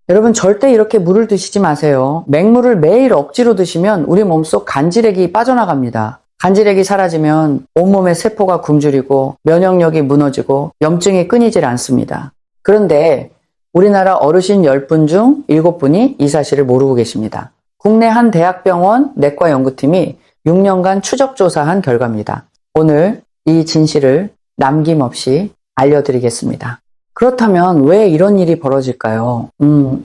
여러분 절대 이렇게 물을 드시지 마세요. 맹물을 매일 억지로 드시면 우리 몸속 간질액이 빠져나갑니다. 간질액이 사라지면 온몸의 세포가 굶주리고 면역력이 무너지고 염증이 끊이질 않습니다. 그런데 우리나라 어르신 10분 중 7분이 이 사실을 모르고 계십니다. 국내 한 대학병원 내과 연구팀이 6년간 추적 조사한 결과입니다. 오늘 이 진실을 남김없이 알려드리겠습니다. 그렇다면 왜 이런 일이 벌어질까요?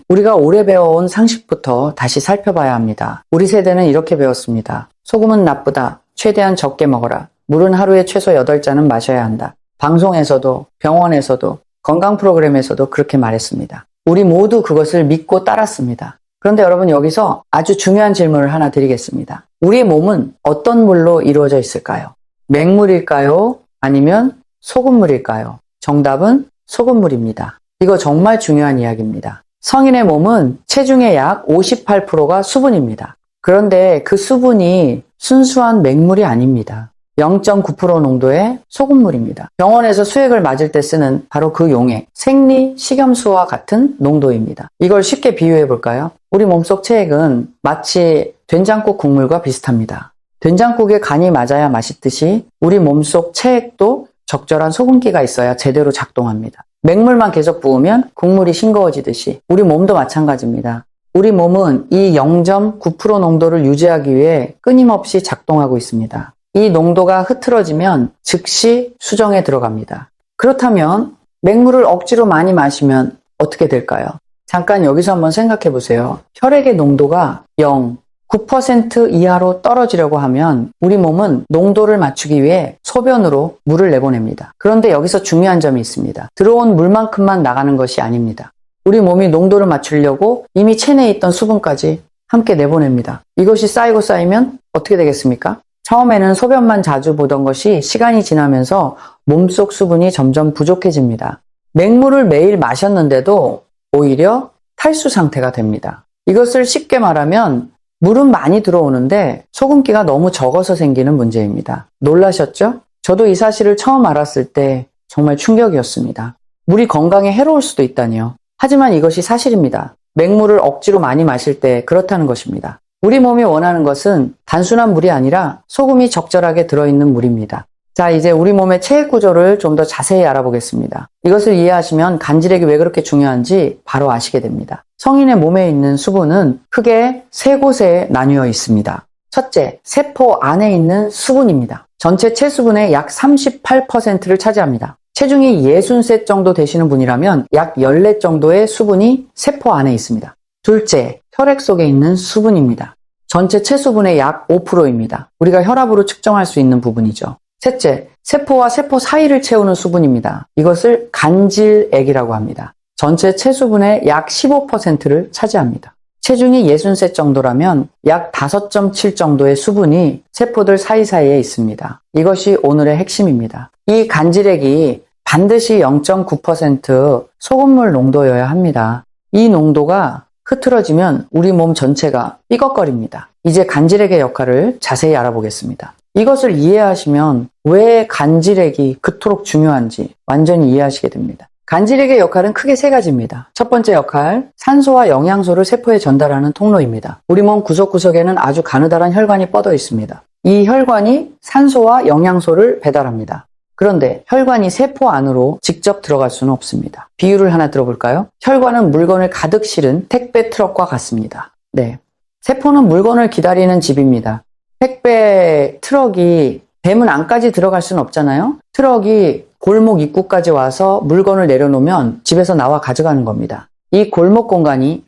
우리가 오래 배워온 상식부터 다시 살펴봐야 합니다. 우리 세대는 이렇게 배웠습니다. 소금은 나쁘다. 최대한 적게 먹어라. 물은 하루에 최소 8잔은 마셔야 한다. 방송에서도 병원에서도 건강 프로그램에서도 그렇게 말했습니다. 우리 모두 그것을 믿고 따랐습니다. 그런데 여러분 여기서 아주 중요한 질문을 하나 드리겠습니다. 우리의 몸은 어떤 물로 이루어져 있을까요? 맹물일까요? 아니면 소금물일까요? 정답은 소금물입니다. 이거 정말 중요한 이야기입니다. 성인의 몸은 체중의 약 58%가 수분입니다. 그런데 그 수분이 순수한 맹물이 아닙니다. 0.9% 농도의 소금물입니다. 병원에서 수액을 맞을 때 쓰는 바로 그 용액, 생리 식염수와 같은 농도입니다. 이걸 쉽게 비유해 볼까요? 우리 몸속 체액은 마치 된장국 국물과 비슷합니다. 된장국에 간이 맞아야 맛있듯이 우리 몸속 체액도 적절한 소금기가 있어야 제대로 작동합니다. 맹물만 계속 부으면 국물이 싱거워지듯이 우리 몸도 마찬가지입니다. 우리 몸은 이 0.9% 농도를 유지하기 위해 끊임없이 작동하고 있습니다. 이 농도가 흐트러지면 즉시 수정에 들어갑니다. 그렇다면 맹물을 억지로 많이 마시면 어떻게 될까요? 잠깐 여기서 한번 생각해 보세요. 혈액의 농도가 0, 9% 이하로 떨어지려고 하면 우리 몸은 농도를 맞추기 위해 소변으로 물을 내보냅니다. 그런데 여기서 중요한 점이 있습니다. 들어온 물만큼만 나가는 것이 아닙니다. 우리 몸이 농도를 맞추려고 이미 체내에 있던 수분까지 함께 내보냅니다. 이것이 쌓이고 쌓이면 어떻게 되겠습니까? 처음에는 소변만 자주 보던 것이 시간이 지나면서 몸속 수분이 점점 부족해집니다. 맹물을 매일 마셨는데도 오히려 탈수 상태가 됩니다. 이것을 쉽게 말하면 물은 많이 들어오는데 소금기가 너무 적어서 생기는 문제입니다. 놀라셨죠? 저도 이 사실을 처음 알았을 때 정말 충격이었습니다. 물이 건강에 해로울 수도 있다니요. 하지만 이것이 사실입니다. 맹물을 억지로 많이 마실 때 그렇다는 것입니다. 우리 몸이 원하는 것은 단순한 물이 아니라 소금이 적절하게 들어있는 물입니다. 자, 이제 우리 몸의 체액 구조를 좀 더 자세히 알아보겠습니다. 이것을 이해하시면 간질액이 왜 그렇게 중요한지 바로 아시게 됩니다. 성인의 몸에 있는 수분은 크게 세 곳에 나뉘어 있습니다. 첫째, 세포 안에 있는 수분입니다. 전체 체수분의 약 38%를 차지합니다. 체중이 60세 정도 되시는 분이라면 약 14 정도의 수분이 세포 안에 있습니다. 둘째, 혈액 속에 있는 수분입니다. 전체 체수분의 약 5%입니다. 우리가 혈압으로 측정할 수 있는 부분이죠. 셋째, 세포와 세포 사이를 채우는 수분입니다. 이것을 간질액이라고 합니다. 전체 체수분의 약 15%를 차지합니다. 체중이 60세 정도라면 약 5.7 정도의 수분이 세포들 사이사이에 있습니다. 이것이 오늘의 핵심입니다. 이 간질액이 반드시 0.9% 소금물 농도여야 합니다. 이 농도가 흐트러지면 우리 몸 전체가 삐걱거립니다. 이제 간질액의 역할을 자세히 알아보겠습니다. 이것을 이해하시면 왜 간질액이 그토록 중요한지 완전히 이해하시게 됩니다. 간질액의 역할은 크게 세 가지입니다. 첫 번째 역할, 산소와 영양소를 세포에 전달하는 통로입니다. 우리 몸 구석구석에는 아주 가느다란 혈관이 뻗어 있습니다. 이 혈관이 산소와 영양소를 배달합니다. 그런데 혈관이 세포 안으로 직접 들어갈 수는 없습니다. 비유를 하나 들어볼까요? 혈관은 물건을 가득 실은 택배 트럭과 같습니다. 네, 세포는 물건을 기다리는 집입니다. 택배 트럭이 대문 안까지 들어갈 수는 없잖아요. 트럭이 골목 입구까지 와서 물건을 내려놓으면 집에서 나와 가져가는 겁니다. 이 골목 공간이,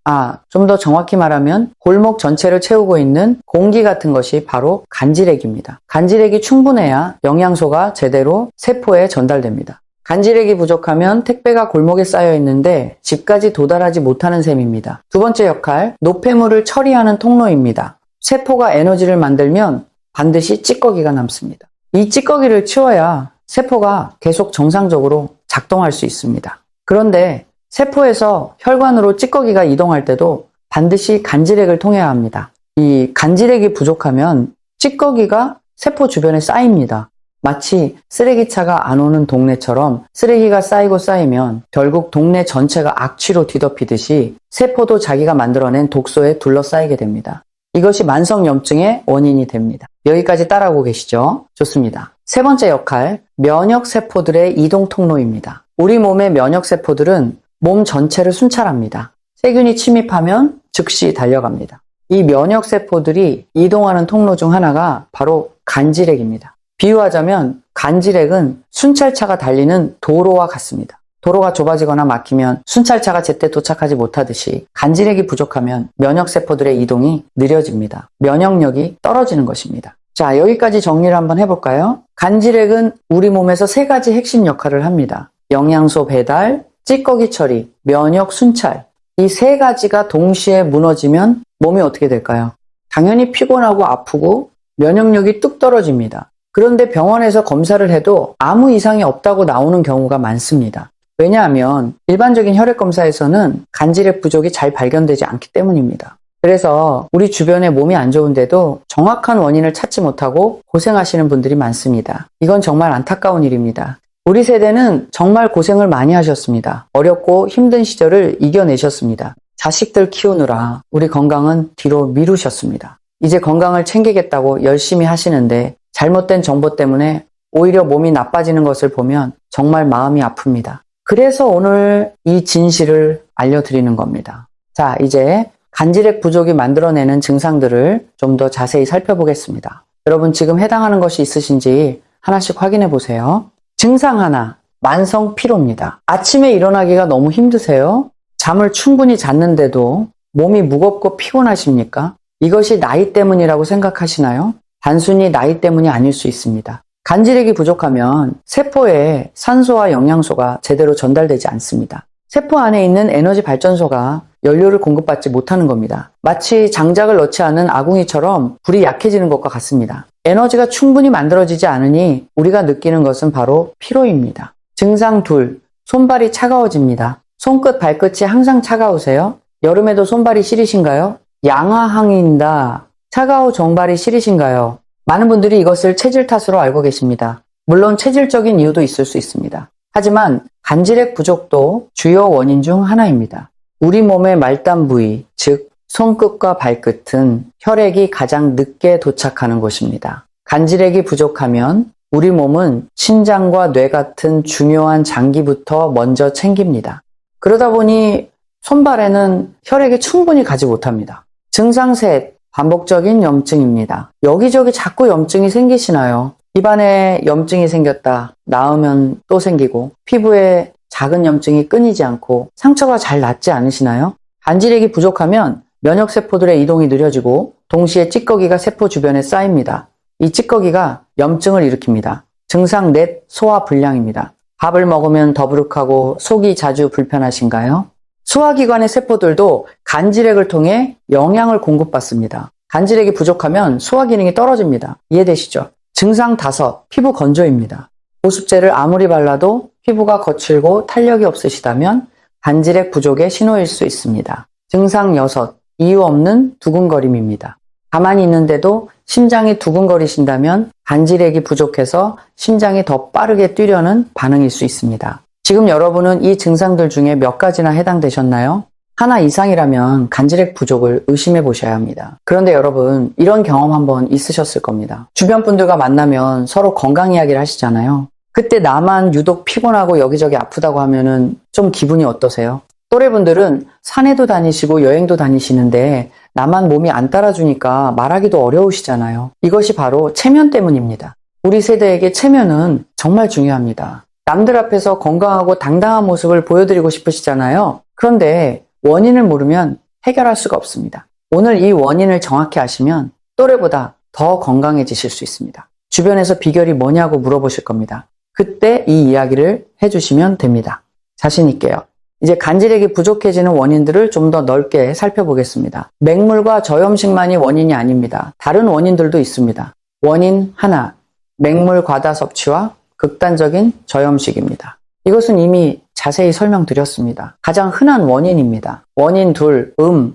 좀 더 정확히 말하면 골목 전체를 채우고 있는 공기 같은 것이 바로 간질액입니다. 간질액이 충분해야 영양소가 제대로 세포에 전달됩니다. 간질액이 부족하면 택배가 골목에 쌓여 있는데 집까지 도달하지 못하는 셈입니다. 두 번째 역할, 노폐물을 처리하는 통로입니다. 세포가 에너지를 만들면 반드시 찌꺼기가 남습니다. 이 찌꺼기를 치워야 세포가 계속 정상적으로 작동할 수 있습니다. 그런데 세포에서 혈관으로 찌꺼기가 이동할 때도 반드시 간질액을 통해야 합니다. 이 간질액이 부족하면 찌꺼기가 세포 주변에 쌓입니다. 마치 쓰레기차가 안 오는 동네처럼 쓰레기가 쌓이고 쌓이면 결국 동네 전체가 악취로 뒤덮이듯이 세포도 자기가 만들어낸 독소에 둘러싸이게 됩니다. 이것이 만성염증의 원인이 됩니다. 여기까지 따라오고 계시죠? 좋습니다. 세 번째 역할, 면역세포들의 이동 통로입니다. 우리 몸의 면역세포들은 몸 전체를 순찰합니다. 세균이 침입하면 즉시 달려갑니다. 이 면역세포들이 이동하는 통로 중 하나가 바로 간질액입니다. 비유하자면 간질액은 순찰차가 달리는 도로와 같습니다. 도로가 좁아지거나 막히면 순찰차가 제때 도착하지 못하듯이 간질액이 부족하면 면역세포들의 이동이 느려집니다. 면역력이 떨어지는 것입니다. 자, 여기까지 정리를 한번 해볼까요? 간질액은 우리 몸에서 세 가지 핵심 역할을 합니다. 영양소 배달, 찌꺼기 처리, 면역 순찰. 이 세 가지가 동시에 무너지면 몸이 어떻게 될까요? 당연히 피곤하고 아프고 면역력이 뚝 떨어집니다. 그런데 병원에서 검사를 해도 아무 이상이 없다고 나오는 경우가 많습니다. 왜냐하면 일반적인 혈액 검사에서는 간질액 부족이 잘 발견되지 않기 때문입니다. 그래서 우리 주변에 몸이 안 좋은데도 정확한 원인을 찾지 못하고 고생하시는 분들이 많습니다. 이건 정말 안타까운 일입니다. 우리 세대는 정말 고생을 많이 하셨습니다. 어렵고 힘든 시절을 이겨내셨습니다. 자식들 키우느라 우리 건강은 뒤로 미루셨습니다. 이제 건강을 챙기겠다고 열심히 하시는데 잘못된 정보 때문에 오히려 몸이 나빠지는 것을 보면 정말 마음이 아픕니다. 그래서 오늘 이 진실을 알려드리는 겁니다. 자, 이제 간질액 부족이 만들어내는 증상들을 좀 더 자세히 살펴보겠습니다. 여러분 지금 해당하는 것이 있으신지 하나씩 확인해 보세요. 증상 하나, 만성 피로입니다. 아침에 일어나기가 너무 힘드세요? 잠을 충분히 잤는데도 몸이 무겁고 피곤하십니까? 이것이 나이 때문이라고 생각하시나요? 단순히 나이 때문이 아닐 수 있습니다. 간질액이 부족하면 세포에 산소와 영양소가 제대로 전달되지 않습니다. 세포 안에 있는 에너지 발전소가 연료를 공급받지 못하는 겁니다. 마치 장작을 넣지 않은 아궁이처럼 불이 약해지는 것과 같습니다. 에너지가 충분히 만들어지지 않으니 우리가 느끼는 것은 바로 피로입니다. 증상 둘, 손발이 차가워집니다. 손끝, 발끝이 항상 차가우세요? 여름에도 손발이 시리신가요? 양아항이다. 차가워 정발이 시리신가요? 많은 분들이 이것을 체질 탓으로 알고 계십니다. 물론 체질적인 이유도 있을 수 있습니다. 하지만 간질액 부족도 주요 원인 중 하나입니다. 우리 몸의 말단 부위, 즉 손끝과 발끝은 혈액이 가장 늦게 도착하는 곳입니다. 간질액이 부족하면 우리 몸은 심장과 뇌 같은 중요한 장기부터 먼저 챙깁니다. 그러다 보니 손발에는 혈액이 충분히 가지 못합니다. 증상 셋, 반복적인 염증입니다. 여기저기 자꾸 염증이 생기시나요? 입안에 염증이 생겼다, 나으면 또 생기고 피부에 작은 염증이 끊이지 않고 상처가 잘 낫지 않으시나요? 간질액이 부족하면 면역세포들의 이동이 느려지고 동시에 찌꺼기가 세포 주변에 쌓입니다. 이 찌꺼기가 염증을 일으킵니다. 증상 넷, 소화불량입니다. 밥을 먹으면 더부룩하고 속이 자주 불편하신가요? 소화기관의 세포들도 간질액을 통해 영양을 공급받습니다. 간질액이 부족하면 소화기능이 떨어집니다. 이해되시죠? 증상 다섯, 피부 건조입니다. 보습제를 아무리 발라도 피부가 거칠고 탄력이 없으시다면 간질액 부족의 신호일 수 있습니다. 증상 여섯, 이유 없는 두근거림입니다. 가만히 있는데도 심장이 두근거리신다면 간질액이 부족해서 심장이 더 빠르게 뛰려는 반응일 수 있습니다. 지금 여러분은 이 증상들 중에 몇 가지나 해당되셨나요? 하나 이상이라면 간질액 부족을 의심해 보셔야 합니다. 그런데 여러분, 이런 경험 한번 있으셨을 겁니다. 주변 분들과 만나면 서로 건강 이야기를 하시잖아요. 그때 나만 유독 피곤하고 여기저기 아프다고 하면은 좀 기분이 어떠세요? 또래분들은 산에도 다니시고 여행도 다니시는데 나만 몸이 안 따라주니까 말하기도 어려우시잖아요. 이것이 바로 체면 때문입니다. 우리 세대에게 체면은 정말 중요합니다. 남들 앞에서 건강하고 당당한 모습을 보여드리고 싶으시잖아요. 그런데 원인을 모르면 해결할 수가 없습니다. 오늘 이 원인을 정확히 아시면 또래보다 더 건강해지실 수 있습니다. 주변에서 비결이 뭐냐고 물어보실 겁니다. 그때 이 이야기를 해주시면 됩니다. 자신 있게요. 이제 간질액이 부족해지는 원인들을 좀 더 넓게 살펴보겠습니다. 맹물과 저염식만이 원인이 아닙니다. 다른 원인들도 있습니다. 원인 하나, 맹물 과다 섭취와 극단적인 저염식입니다. 이것은 이미 자세히 설명드렸습니다. 가장 흔한 원인입니다. 원인 둘,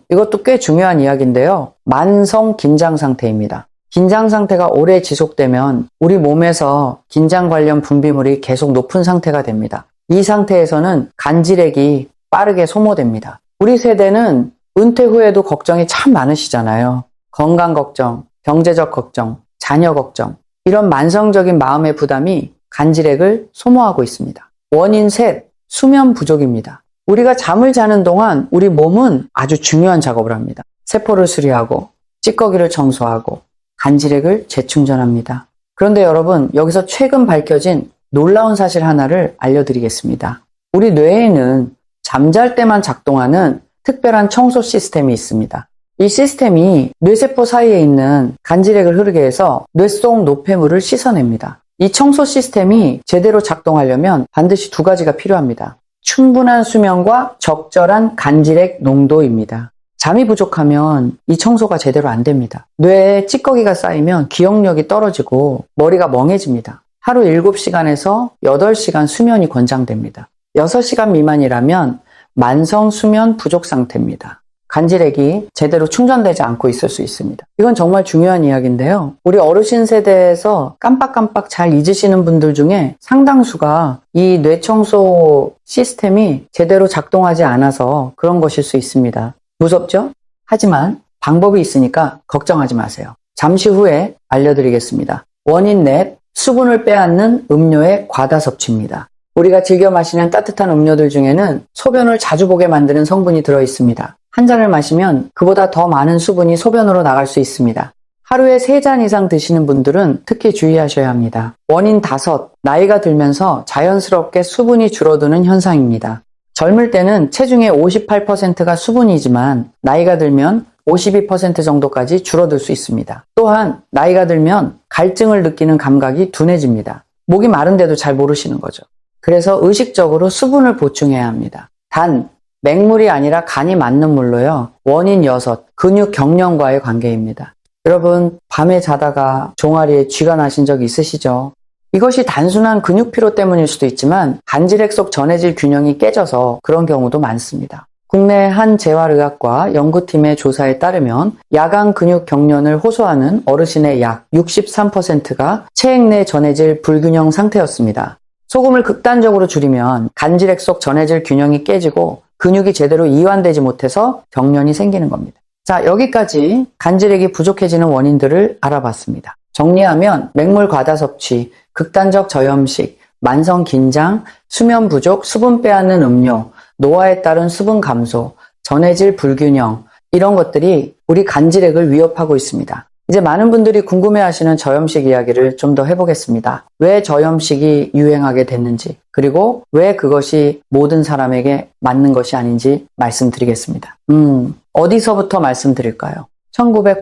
이것도 꽤 중요한 이야기인데요. 만성 긴장 상태입니다. 긴장 상태가 오래 지속되면 우리 몸에서 긴장 관련 분비물이 계속 높은 상태가 됩니다. 이 상태에서는 간질액이 빠르게 소모됩니다. 우리 세대는 은퇴 후에도 걱정이 참 많으시잖아요. 건강 걱정, 경제적 걱정, 자녀 걱정, 이런 만성적인 마음의 부담이 간질액을 소모하고 있습니다. 원인 셋, 수면 부족입니다. 우리가 잠을 자는 동안 우리 몸은 아주 중요한 작업을 합니다. 세포를 수리하고 찌꺼기를 청소하고 간질액을 재충전합니다. 그런데 여러분, 여기서 최근 밝혀진 놀라운 사실 하나를 알려드리겠습니다. 우리 뇌에는 잠잘 때만 작동하는 특별한 청소 시스템이 있습니다. 이 시스템이 뇌세포 사이에 있는 간질액을 흐르게 해서 뇌 속 노폐물을 씻어냅니다. 이 청소 시스템이 제대로 작동하려면 반드시 두 가지가 필요합니다. 충분한 수면과 적절한 간질액 농도입니다. 잠이 부족하면 이 청소가 제대로 안 됩니다. 뇌에 찌꺼기가 쌓이면 기억력이 떨어지고 머리가 멍해집니다. 하루 7시간에서 8시간 수면이 권장됩니다. 6시간 미만이라면 만성 수면 부족 상태입니다. 간질액이 제대로 충전되지 않고 있을 수 있습니다. 이건 정말 중요한 이야기인데요. 우리 어르신 세대에서 깜빡깜빡 잘 잊으시는 분들 중에 상당수가 이 뇌청소 시스템이 제대로 작동하지 않아서 그런 것일 수 있습니다. 무섭죠? 하지만 방법이 있으니까 걱정하지 마세요. 잠시 후에 알려드리겠습니다. 원인 넷, 수분을 빼앗는 음료의 과다 섭취입니다. 우리가 즐겨 마시는 따뜻한 음료들 중에는 소변을 자주 보게 만드는 성분이 들어있습니다. 한 잔을 마시면 그보다 더 많은 수분이 소변으로 나갈 수 있습니다. 하루에 3잔 이상 드시는 분들은 특히 주의하셔야 합니다. 원인 5, 나이가 들면서 자연스럽게 수분이 줄어드는 현상입니다. 젊을 때는 체중의 58%가 수분이지만 나이가 들면 52% 정도까지 줄어들 수 있습니다. 또한 나이가 들면 갈증을 느끼는 감각이 둔해집니다. 목이 마른데도 잘 모르시는 거죠. 그래서 의식적으로 수분을 보충해야 합니다. 단, 맹물이 아니라 간이 맞는 물로요. 원인 6, 근육 경련과의 관계입니다. 여러분, 밤에 자다가 종아리에 쥐가 나신 적 있으시죠? 이것이 단순한 근육 피로 때문일 수도 있지만 간질액 속 전해질 균형이 깨져서 그런 경우도 많습니다. 국내 한 재활의학과 연구팀의 조사에 따르면 야간 근육 경련을 호소하는 어르신의 약 63%가 체액 내 전해질 불균형 상태였습니다. 소금을 극단적으로 줄이면 간질액 속 전해질 균형이 깨지고 근육이 제대로 이완되지 못해서 경련이 생기는 겁니다. 자, 여기까지 간질액이 부족해지는 원인들을 알아봤습니다. 정리하면 맹물 과다 섭취, 극단적 저염식, 만성 긴장, 수면 부족, 수분 빼앗는 음료, 노화에 따른 수분 감소, 전해질 불균형, 이런 것들이 우리 간질액을 위협하고 있습니다. 이제 많은 분들이 궁금해하시는 저염식 이야기를 좀 더 해보겠습니다. 왜 저염식이 유행하게 됐는지, 그리고 왜 그것이 모든 사람에게 맞는 것이 아닌지 말씀드리겠습니다. 어디서부터 말씀드릴까요?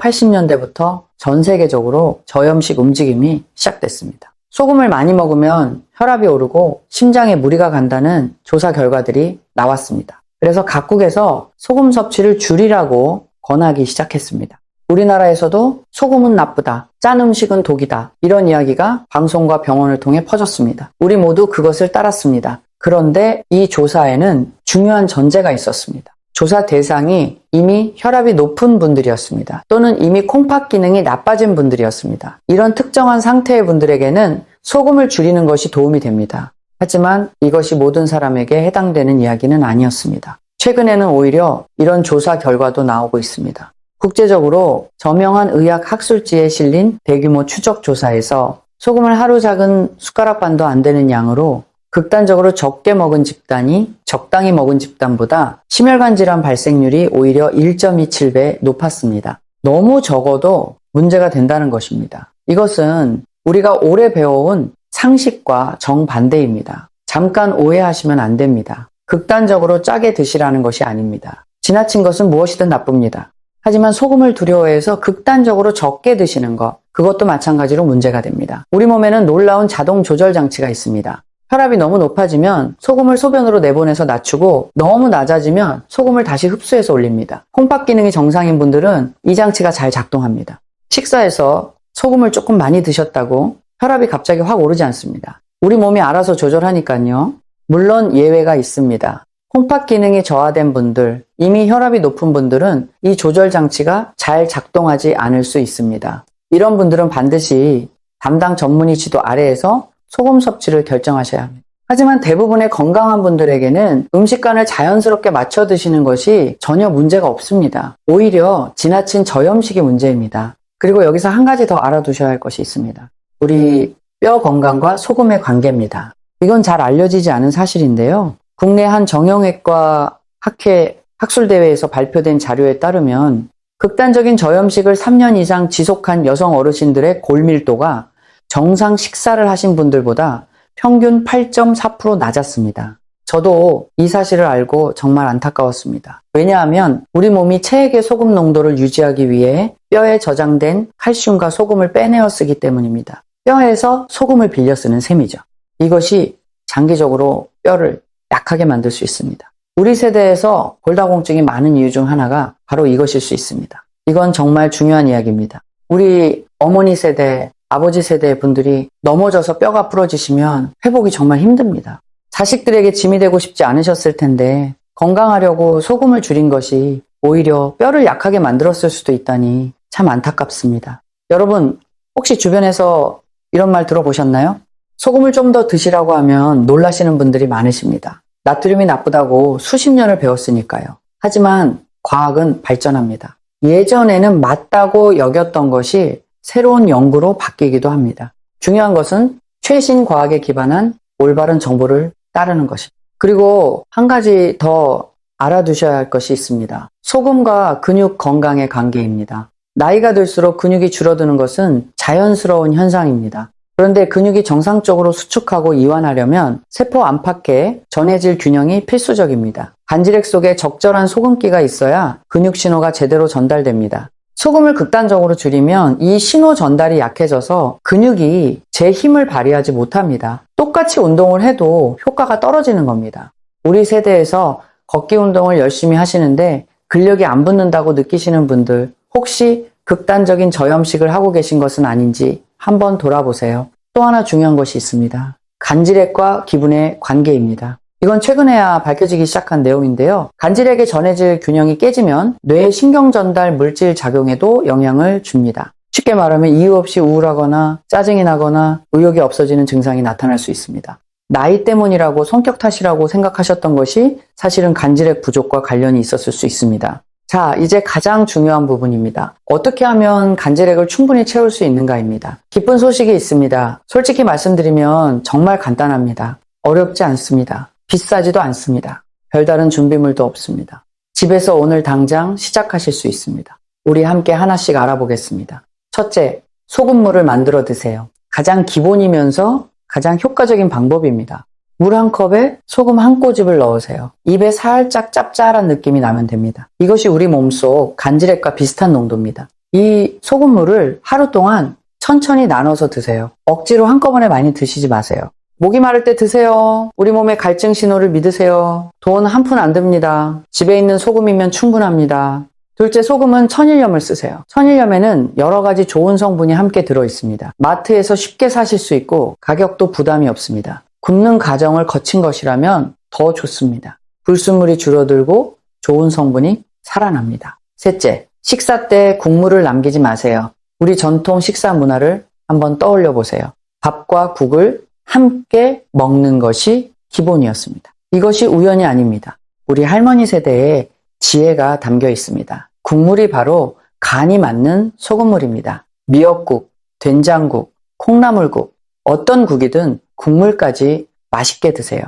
1980년대부터 전 세계적으로 저염식 움직임이 시작됐습니다. 소금을 많이 먹으면 혈압이 오르고 심장에 무리가 간다는 조사 결과들이 나왔습니다. 그래서 각국에서 소금 섭취를 줄이라고 권하기 시작했습니다. 우리나라에서도 소금은 나쁘다, 짠 음식은 독이다, 이런 이야기가 방송과 병원을 통해 퍼졌습니다. 우리 모두 그것을 따랐습니다. 그런데 이 조사에는 중요한 전제가 있었습니다. 조사 대상이 이미 혈압이 높은 분들이었습니다. 또는 이미 콩팥 기능이 나빠진 분들이었습니다. 이런 특정한 상태의 분들에게는 소금을 줄이는 것이 도움이 됩니다. 하지만 이것이 모든 사람에게 해당되는 이야기는 아니었습니다. 최근에는 오히려 이런 조사 결과도 나오고 있습니다. 국제적으로 저명한 의학 학술지에 실린 대규모 추적 조사에서 소금을 하루 작은 숟가락 반도 안 되는 양으로 극단적으로 적게 먹은 집단이 적당히 먹은 집단보다 심혈관 질환 발생률이 오히려 1.27배 높았습니다. 너무 적어도 문제가 된다는 것입니다. 이것은 우리가 오래 배워온 상식과 정반대입니다. 잠깐 오해하시면 안 됩니다. 극단적으로 짜게 드시라는 것이 아닙니다. 지나친 것은 무엇이든 나쁩니다. 하지만 소금을 두려워해서 극단적으로 적게 드시는 것, 그것도 마찬가지로 문제가 됩니다. 우리 몸에는 놀라운 자동 조절 장치가 있습니다. 혈압이 너무 높아지면 소금을 소변으로 내보내서 낮추고 너무 낮아지면 소금을 다시 흡수해서 올립니다. 콩팥 기능이 정상인 분들은 이 장치가 잘 작동합니다. 식사에서 소금을 조금 많이 드셨다고 혈압이 갑자기 확 오르지 않습니다. 우리 몸이 알아서 조절하니까요. 물론 예외가 있습니다. 콩팥 기능이 저하된 분들, 이미 혈압이 높은 분들은 이 조절 장치가 잘 작동하지 않을 수 있습니다. 이런 분들은 반드시 담당 전문의 지도 아래에서 소금 섭취를 결정하셔야 합니다. 하지만 대부분의 건강한 분들에게는 음식간을 자연스럽게 맞춰 드시는 것이 전혀 문제가 없습니다. 오히려 지나친 저염식이 문제입니다. 그리고 여기서 한 가지 더 알아두셔야 할 것이 있습니다. 우리 뼈 건강과 소금의 관계입니다. 이건 잘 알려지지 않은 사실인데요. 국내 한 정형외과 학회 학술대회에서 발표된 자료에 따르면 극단적인 저염식을 3년 이상 지속한 여성 어르신들의 골밀도가 정상 식사를 하신 분들보다 평균 8.4% 낮았습니다. 저도 이 사실을 알고 정말 안타까웠습니다. 왜냐하면 우리 몸이 체액의 소금 농도를 유지하기 위해 뼈에 저장된 칼슘과 소금을 빼내어 쓰기 때문입니다. 뼈에서 소금을 빌려 쓰는 셈이죠. 이것이 장기적으로 뼈를 약하게 만들 수 있습니다. 우리 세대에서 골다공증이 많은 이유 중 하나가 바로 이것일 수 있습니다. 이건 정말 중요한 이야기입니다. 우리 어머니 세대, 아버지 세대 분들이 넘어져서 뼈가 부러지시면 회복이 정말 힘듭니다. 자식들에게 짐이 되고 싶지 않으셨을 텐데 건강하려고 소금을 줄인 것이 오히려 뼈를 약하게 만들었을 수도 있다니 참 안타깝습니다. 여러분, 혹시 주변에서 이런 말 들어보셨나요? 소금을 좀 더 드시라고 하면 놀라시는 분들이 많으십니다. 나트륨이 나쁘다고 수십 년을 배웠으니까요. 하지만 과학은 발전합니다. 예전에는 맞다고 여겼던 것이 새로운 연구로 바뀌기도 합니다. 중요한 것은 최신 과학에 기반한 올바른 정보를 따르는 것입니다. 그리고 한 가지 더 알아두셔야 할 것이 있습니다. 소금과 근육 건강의 관계입니다. 나이가 들수록 근육이 줄어드는 것은 자연스러운 현상입니다. 그런데 근육이 정상적으로 수축하고 이완하려면 세포 안팎의 전해질 균형이 필수적입니다. 간질액 속에 적절한 소금기가 있어야 근육 신호가 제대로 전달됩니다. 소금을 극단적으로 줄이면 이 신호 전달이 약해져서 근육이 제 힘을 발휘하지 못합니다. 똑같이 운동을 해도 효과가 떨어지는 겁니다. 우리 세대에서 걷기 운동을 열심히 하시는데 근력이 안 붙는다고 느끼시는 분들, 혹시 극단적인 저염식을 하고 계신 것은 아닌지 한번 돌아보세요. 또 하나 중요한 것이 있습니다. 간질액과 기분의 관계입니다. 이건 최근에야 밝혀지기 시작한 내용인데요. 간질액의 전해질 균형이 깨지면 뇌의 신경 전달 물질 작용에도 영향을 줍니다. 쉽게 말하면 이유 없이 우울하거나 짜증이 나거나 의욕이 없어지는 증상이 나타날 수 있습니다. 나이 때문이라고 성격 탓이라고 생각하셨던 것이 사실은 간질액 부족과 관련이 있었을 수 있습니다. 자, 이제 가장 중요한 부분입니다. 어떻게 하면 간질액을 충분히 채울 수 있는가입니다. 기쁜 소식이 있습니다. 솔직히 말씀드리면 정말 간단합니다. 어렵지 않습니다. 비싸지도 않습니다. 별다른 준비물도 없습니다. 집에서 오늘 당장 시작하실 수 있습니다. 우리 함께 하나씩 알아보겠습니다. 첫째, 소금물을 만들어 드세요. 가장 기본이면서 가장 효과적인 방법입니다. 물 한 컵에 소금 한 꼬집을 넣으세요. 입에 살짝 짭짤한 느낌이 나면 됩니다. 이것이 우리 몸속 간질액과 비슷한 농도입니다. 이 소금물을 하루 동안 천천히 나눠서 드세요. 억지로 한꺼번에 많이 드시지 마세요. 목이 마를 때 드세요. 우리 몸의 갈증 신호를 믿으세요. 돈 한 푼 안 듭니다. 집에 있는 소금이면 충분합니다. 둘째, 소금은 천일염을 쓰세요. 천일염에는 여러 가지 좋은 성분이 함께 들어있습니다. 마트에서 쉽게 사실 수 있고 가격도 부담이 없습니다. 굽는 과정을 거친 것이라면 더 좋습니다. 불순물이 줄어들고 좋은 성분이 살아납니다. 셋째, 식사 때 국물을 남기지 마세요. 우리 전통 식사 문화를 한번 떠올려 보세요. 밥과 국을 함께 먹는 것이 기본이었습니다. 이것이 우연이 아닙니다. 우리 할머니 세대에 지혜가 담겨 있습니다. 국물이 바로 간이 맞는 소금물입니다. 미역국, 된장국, 콩나물국, 어떤 국이든 국물까지 맛있게 드세요.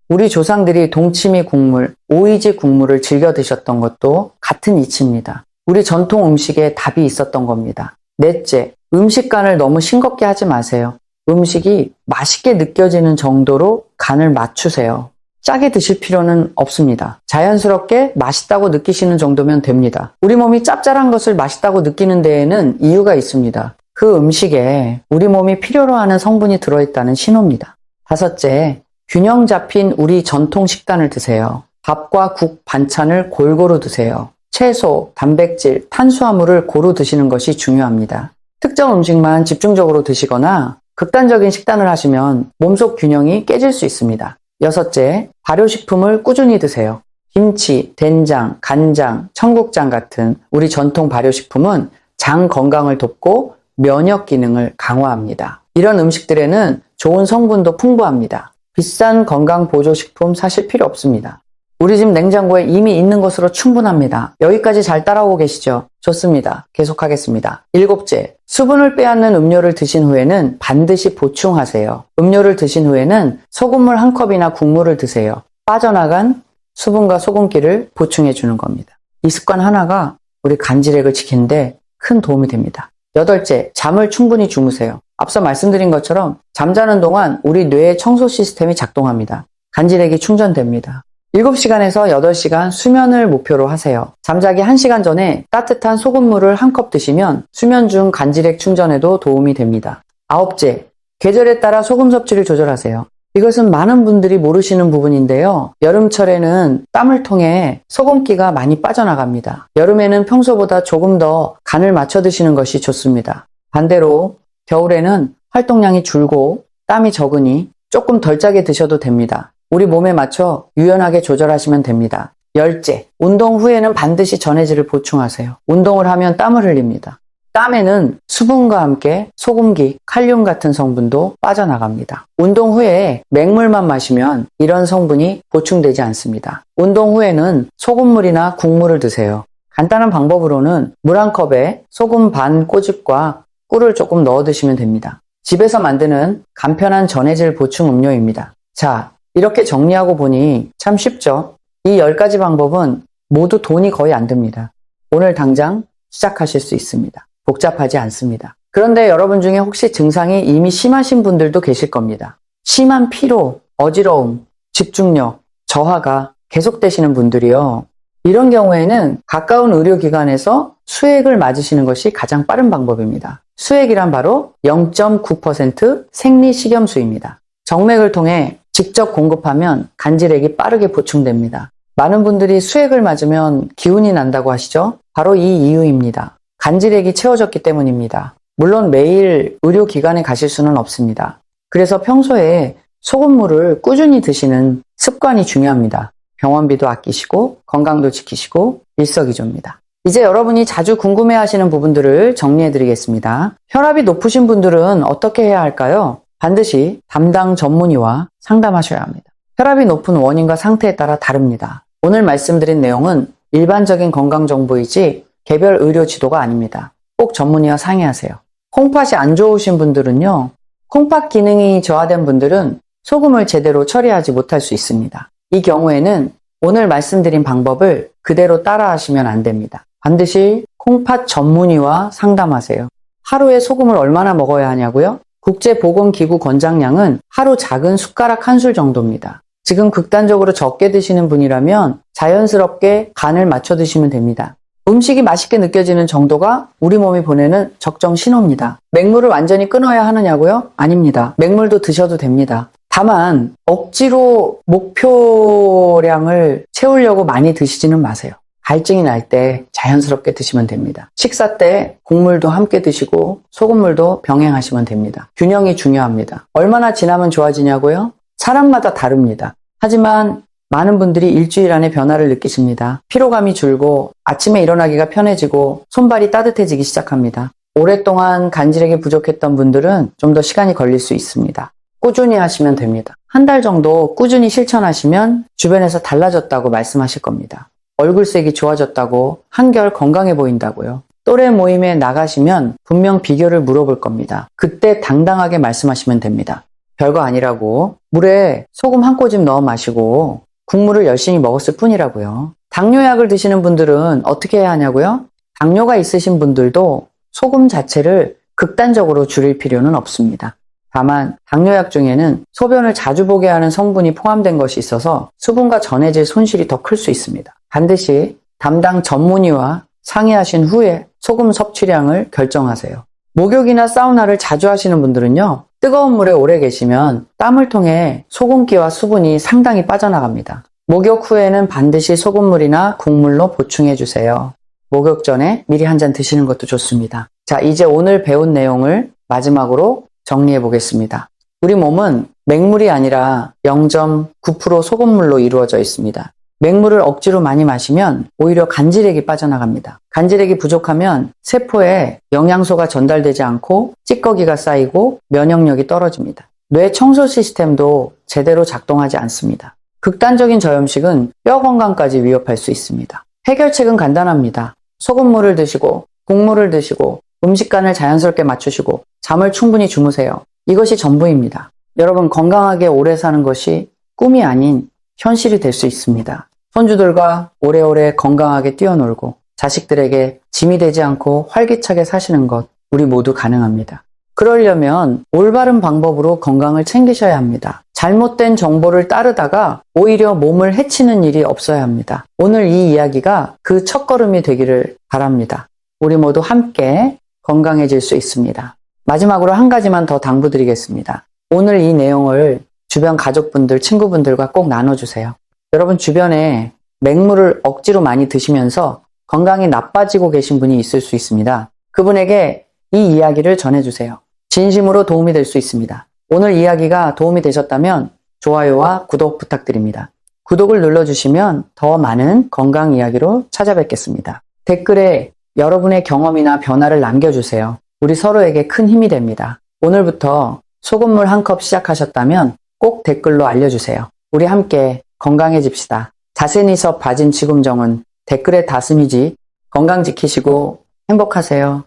우리 조상들이 동치미 국물, 오이지 국물을 즐겨 드셨던 것도 같은 이치입니다. 우리 전통 음식에 답이 있었던 겁니다. 넷째, 음식간을 너무 싱겁게 하지 마세요. 음식이 맛있게 느껴지는 정도로 간을 맞추세요. 짜게 드실 필요는 없습니다. 자연스럽게 맛있다고 느끼시는 정도면 됩니다. 우리 몸이 짭짤한 것을 맛있다고 느끼는 데에는 이유가 있습니다. 그 음식에 우리 몸이 필요로 하는 성분이 들어있다는 신호입니다. 다섯째, 균형 잡힌 우리 전통 식단을 드세요. 밥과 국, 반찬을 골고루 드세요. 채소, 단백질, 탄수화물을 고루 드시는 것이 중요합니다. 특정 음식만 집중적으로 드시거나 극단적인 식단을 하시면 몸속 균형이 깨질 수 있습니다. 여섯째, 발효식품을 꾸준히 드세요. 김치, 된장, 간장, 청국장 같은 우리 전통 발효식품은 장 건강을 돕고 면역 기능을 강화합니다. 이런 음식들에는 좋은 성분도 풍부합니다. 비싼 건강 보조식품 사실 필요 없습니다. 우리 집 냉장고에 이미 있는 것으로 충분합니다. 여기까지 잘 따라오고 계시죠? 좋습니다. 계속하겠습니다. 7째, 수분을 빼앗는 음료를 드신 후에는 반드시 보충하세요. 음료를 드신 후에는 소금물 1컵이나 국물을 드세요. 빠져나간 수분과 소금기를 보충해 주는 겁니다. 이 습관 하나가 우리 간질액을 지키는데 큰 도움이 됩니다. 8째, 잠을 충분히 주무세요. 앞서 말씀드린 것처럼 잠자는 동안 우리 뇌의 청소 시스템이 작동합니다. 간질액이 충전됩니다. 7시간에서 8시간 수면을 목표로 하세요. 잠자기 1시간 전에 따뜻한 소금물을 1컵 드시면 수면 중 간질액 충전에도 도움이 됩니다. 9째, 계절에 따라 소금 섭취를 조절하세요. 이것은 많은 분들이 모르시는 부분인데요. 여름철에는 땀을 통해 소금기가 많이 빠져나갑니다. 여름에는 평소보다 조금 더 간을 맞춰 드시는 것이 좋습니다. 반대로 겨울에는 활동량이 줄고 땀이 적으니 조금 덜 짜게 드셔도 됩니다. 우리 몸에 맞춰 유연하게 조절하시면 됩니다. 10째, 운동 후에는 반드시 전해질을 보충하세요. 운동을 하면 땀을 흘립니다. 땀에는 수분과 함께 소금기, 칼륨 같은 성분도 빠져나갑니다. 운동 후에 맹물만 마시면 이런 성분이 보충되지 않습니다. 운동 후에는 소금물이나 국물을 드세요. 간단한 방법으로는 물 1컵에 소금 반 꼬집과 꿀을 조금 넣어 드시면 됩니다. 집에서 만드는 간편한 전해질 보충 음료입니다. 자, 이렇게 정리하고 보니 참 쉽죠? 이 10가지 방법은 모두 돈이 거의 안 듭니다. 오늘 당장 시작하실 수 있습니다. 복잡하지 않습니다. 그런데 여러분 중에 혹시 증상이 이미 심하신 분들도 계실 겁니다. 심한 피로, 어지러움, 집중력, 저하가 계속되시는 분들이요. 이런 경우에는 가까운 의료기관에서 수액을 맞으시는 것이 가장 빠른 방법입니다. 수액이란 바로 0.9% 생리식염수입니다. 정맥을 통해 직접 공급하면 간질액이 빠르게 보충됩니다. 많은 분들이 수액을 맞으면 기운이 난다고 하시죠? 바로 이 이유입니다. 간질액이 채워졌기 때문입니다. 물론 매일 의료기관에 가실 수는 없습니다. 그래서 평소에 소금물을 꾸준히 드시는 습관이 중요합니다. 병원비도 아끼시고 건강도 지키시고 일석이조입니다. 이제 여러분이 자주 궁금해하시는 부분들을 정리해드리겠습니다. 혈압이 높으신 분들은 어떻게 해야 할까요? 반드시 담당 전문의와 상담하셔야 합니다. 혈압이 높은 원인과 상태에 따라 다릅니다. 오늘 말씀드린 내용은 일반적인 건강정보이지 개별 의료 지도가 아닙니다. 꼭 전문의와 상의하세요. 콩팥이 안 좋으신 분들은요, 콩팥 기능이 저하된 분들은 소금을 제대로 처리하지 못할 수 있습니다. 이 경우에는 오늘 말씀드린 방법을 그대로 따라하시면 안 됩니다. 반드시 콩팥 전문의와 상담하세요. 하루에 소금을 얼마나 먹어야 하냐고요? 국제보건기구 권장량은 하루 작은 숟가락 한 술 정도입니다. 지금 극단적으로 적게 드시는 분이라면 자연스럽게 간을 맞춰 드시면 됩니다. 음식이 맛있게 느껴지는 정도가 우리 몸이 보내는 적정 신호입니다. 맹물을 완전히 끊어야 하느냐고요? 아닙니다. 맹물도 드셔도 됩니다. 다만 억지로 목표량을 채우려고 많이 드시지는 마세요. 갈증이 날 때 자연스럽게 드시면 됩니다. 식사 때 국물도 함께 드시고 소금물도 병행하시면 됩니다. 균형이 중요합니다. 얼마나 지나면 좋아지냐고요? 사람마다 다릅니다. 하지만 많은 분들이 일주일 안에 변화를 느끼십니다. 피로감이 줄고 아침에 일어나기가 편해지고 손발이 따뜻해지기 시작합니다. 오랫동안 간질액이 부족했던 분들은 좀 더 시간이 걸릴 수 있습니다. 꾸준히 하시면 됩니다. 한 달 정도 꾸준히 실천하시면 주변에서 달라졌다고 말씀하실 겁니다. 얼굴색이 좋아졌다고, 한결 건강해 보인다고요. 또래 모임에 나가시면 분명 비결을 물어볼 겁니다. 그때 당당하게 말씀하시면 됩니다. 별거 아니라고, 물에 소금 한 꼬집 넣어 마시고 국물을 열심히 먹었을 뿐이라고요. 당뇨약을 드시는 분들은 어떻게 해야 하냐고요? 당뇨가 있으신 분들도 소금 자체를 극단적으로 줄일 필요는 없습니다. 다만 당뇨약 중에는 소변을 자주 보게 하는 성분이 포함된 것이 있어서 수분과 전해질 손실이 더 클 수 있습니다. 반드시 담당 전문의와 상의하신 후에 소금 섭취량을 결정하세요. 목욕이나 사우나를 자주 하시는 분들은요, 뜨거운 물에 오래 계시면 땀을 통해 소금기와 수분이 상당히 빠져나갑니다. 목욕 후에는 반드시 소금물이나 국물로 보충해 주세요. 목욕 전에 미리 한 잔 드시는 것도 좋습니다. 자, 이제 오늘 배운 내용을 마지막으로 정리해 보겠습니다. 우리 몸은 맹물이 아니라 0.9% 소금물로 이루어져 있습니다. 맹물을 억지로 많이 마시면 오히려 간질액이 빠져나갑니다. 간질액이 부족하면 세포에 영양소가 전달되지 않고 찌꺼기가 쌓이고 면역력이 떨어집니다. 뇌 청소 시스템도 제대로 작동하지 않습니다. 극단적인 저염식은 뼈 건강까지 위협할 수 있습니다. 해결책은 간단합니다. 소금물을 드시고 국물을 드시고 음식간을 자연스럽게 맞추시고 잠을 충분히 주무세요. 이것이 전부입니다. 여러분, 건강하게 오래 사는 것이 꿈이 아닌 현실이 될 수 있습니다. 손주들과 오래오래 건강하게 뛰어놀고 자식들에게 짐이 되지 않고 활기차게 사시는 것, 우리 모두 가능합니다. 그러려면 올바른 방법으로 건강을 챙기셔야 합니다. 잘못된 정보를 따르다가 오히려 몸을 해치는 일이 없어야 합니다. 오늘 이 이야기가 그 첫걸음이 되기를 바랍니다. 우리 모두 함께 건강해질 수 있습니다. 마지막으로 한 가지만 더 당부드리겠습니다. 오늘 이 내용을 주변 가족분들, 친구분들과 꼭 나눠주세요. 여러분 주변에 맹물을 억지로 많이 드시면서 건강이 나빠지고 계신 분이 있을 수 있습니다. 그분에게 이 이야기를 전해주세요. 진심으로 도움이 될 수 있습니다. 오늘 이야기가 도움이 되셨다면 좋아요와 구독 부탁드립니다. 구독을 눌러주시면 더 많은 건강 이야기로 찾아뵙겠습니다. 댓글에 여러분의 경험이나 변화를 남겨주세요. 우리 서로에게 큰 힘이 됩니다. 오늘부터 소금물 한 컵 시작하셨다면 꼭 댓글로 알려주세요. 우리 함께 건강해집시다. 자세니섭 바진 치금정은 댓글의 다스미지. 건강 지키시고 행복하세요.